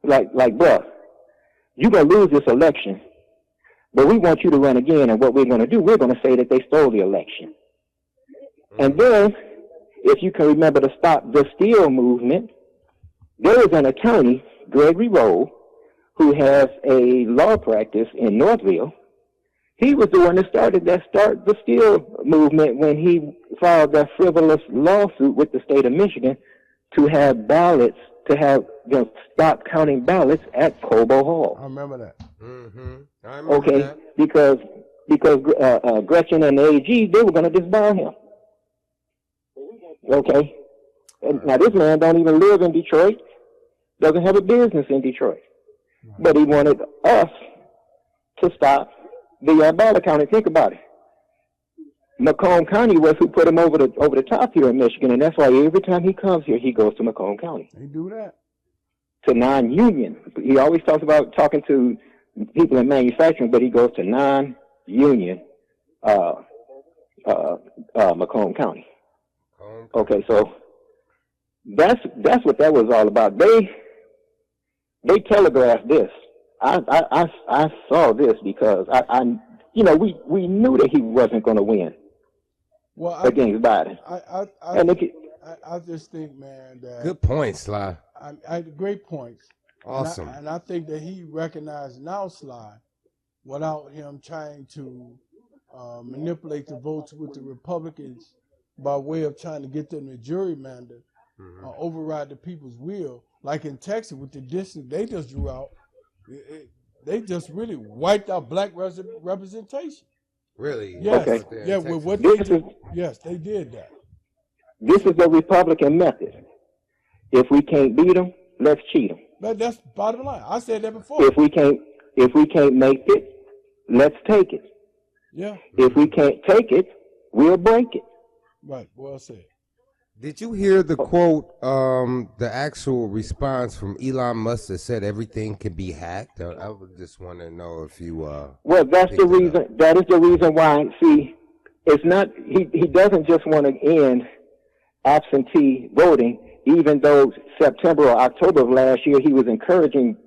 like, bruh, you're going to lose this election, but we want you to run again, and what we're going to do, we're going to say that they stole the election. And then, if you can remember the Stop the Steal movement, there was an attorney, Gregory Rowe, who has a law practice in Northville. He was the one that started that Start the Steal movement when he filed that frivolous lawsuit with the state of Michigan to have ballots, stop counting ballots at Cobo Hall. I remember that. Mm-hmm. I remember that. Because Gretchen and the AG, they were going to disbar him. Okay? And now this man don't even live in Detroit, doesn't have a business in Detroit. But he wanted us to stop the ballot counting. Think about it. Macomb County was who put him over the top here in Michigan, and that's why every time he comes here, he goes to Macomb County. They do that. To non-union. He always talks about talking to people in manufacturing, but he goes to non-union Macomb County. Okay, so that's what that was all about. They telegraphed this. I saw this because we knew that he wasn't going to win against Biden. I just think, man, that good points, Sly. Great points. Awesome. And I think that he recognized now, Sly, without him trying to manipulate the votes with the Republicans by way of trying to get them to gerrymander, override the people's will. Like in Texas with the district they just drew out, they just really wiped out black representation. Really? Okay. Yes. Yeah. With what they did, yes, they did that. This is the Republican method. If we can't beat them, let's cheat them. But that's bottom line. I said that before. If we can't make it, let's take it. Yeah. If we can't take it, we'll break it. Right. Well said. Did you hear the quote, the actual response from Elon Musk that said everything can be hacked? I would just want to know if you well, that's the reason. That is the reason why. See, it's not. He doesn't just want to end absentee voting. Even though September or October of last year he was encouraging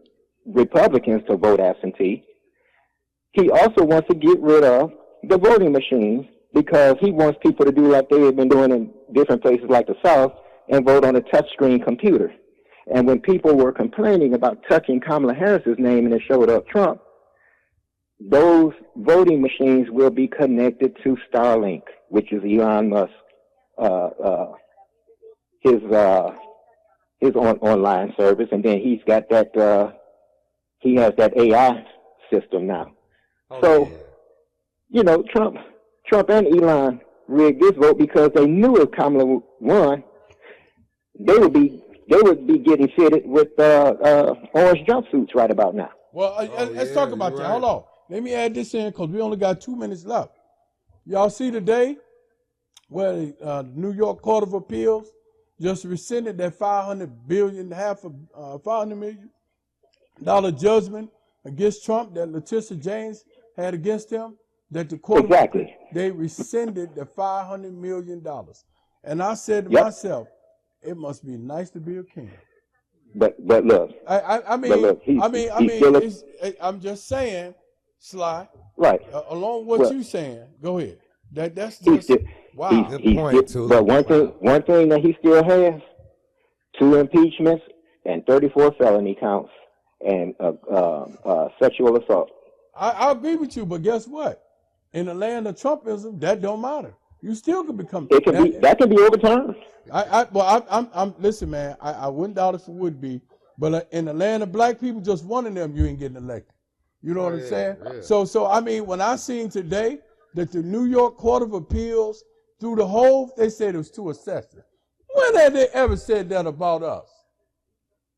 Republicans to vote absentee, he also wants to get rid of the voting machines because he wants people to do like they have been doing in different places like the South and vote on a touchscreen computer. And when people were complaining about touching Kamala Harris's name and it showed up Trump, those voting machines will be connected to Starlink, which is Elon Musk's online service, and then he's got that he has that AI system now. So, you know, Trump and Elon rigged this vote because they knew if Kamala won, they would be getting fitted with orange jumpsuits right about now. Well, let's talk about that. Right. Hold on. Let me add this in because we only got 2 minutes left. Y'all see today where the New York Court of Appeals just rescinded that $500 million judgment against Trump that Letitia James had against him. That the court they rescinded the $500 million, and I said to myself, it must be nice to be a king. But look, I'm just saying, Sly. Right. Along with what you saying, go ahead. That's just wow. Good point, too. But one thing that he still has: 2 impeachments and 34 felony counts and sexual assault. I agree with you, but guess what? In the land of Trumpism, that don't matter. You still can become. That can be overturned. Listen, man. I wouldn't doubt if it would be, but in the land of black people, just one of them, you ain't getting elected. You know what I'm saying? Yeah. So I mean, when I seen today that the New York Court of Appeals, through the whole, they said it was too excessive. When have they ever said that about us?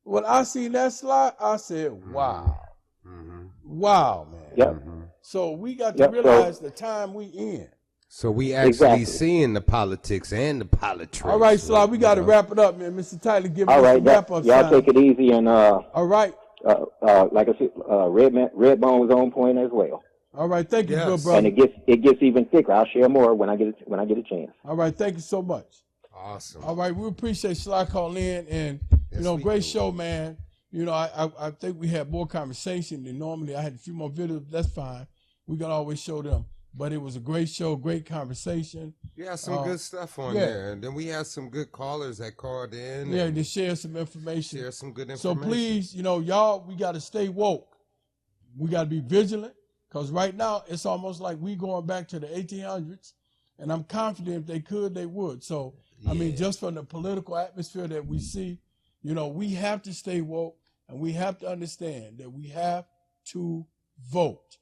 When I seen that slide, I said, wow. Mm-hmm. Wow, man. Yep. Mm-hmm. So we got to realize the time we in. So we actually seeing the politics and the politricks. All right, Sly, we got to wrap it up, man. Mr. Tyler, give us a wrap-up. Y'all take it easy. And all right. Like I said, Redbone was on point as well. All right, thank you, good brother. And it gets even thicker. I'll share more when I get a chance. All right, thank you so much. Awesome. All right, we appreciate Sly calling in, and great show, man. You know, I think we had more conversation than normally. I had a few more videos. That's fine. We can always show them. But it was a great show, great conversation. Yeah, some good stuff on there. And then we had some good callers that called in. Yeah, to share some information. Share some good information. So please, y'all, we got to stay woke. We got to be vigilant because right now it's almost like we going back to the 1800s. And I'm confident if they could, they would. So, I mean, just from the political atmosphere that we see, we have to stay woke and we have to understand that we have to vote.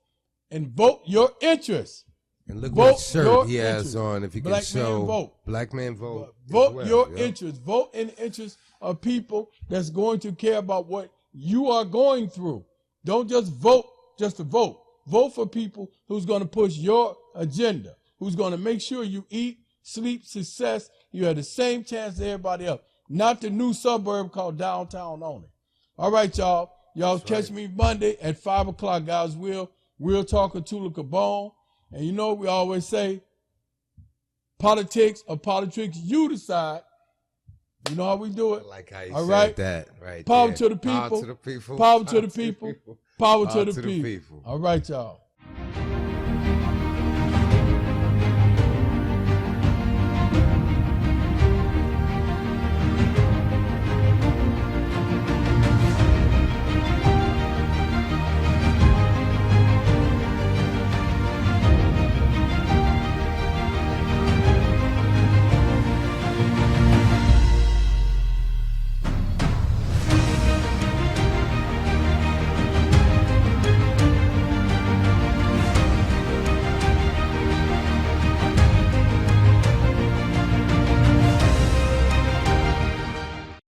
And vote your interest. And look what shirt he has on. If you can show. Black man vote. Vote your interest. Vote in the interest of people that's going to care about what you are going through. Don't just vote just to vote. Vote for people who's going to push your agenda, who's going to make sure you eat, sleep, success. You have the same chance as everybody else. Not the new suburb called downtown only. All right, y'all. Y'all catch me Monday at 5 o'clock, guys. We'll talk with Tula Cabone. And we always say, politics or politricks, you decide. You know how we do it. I like how you said that. Right. Power to the people. Power to the people. Power to the people. Power to the people. All right, y'all.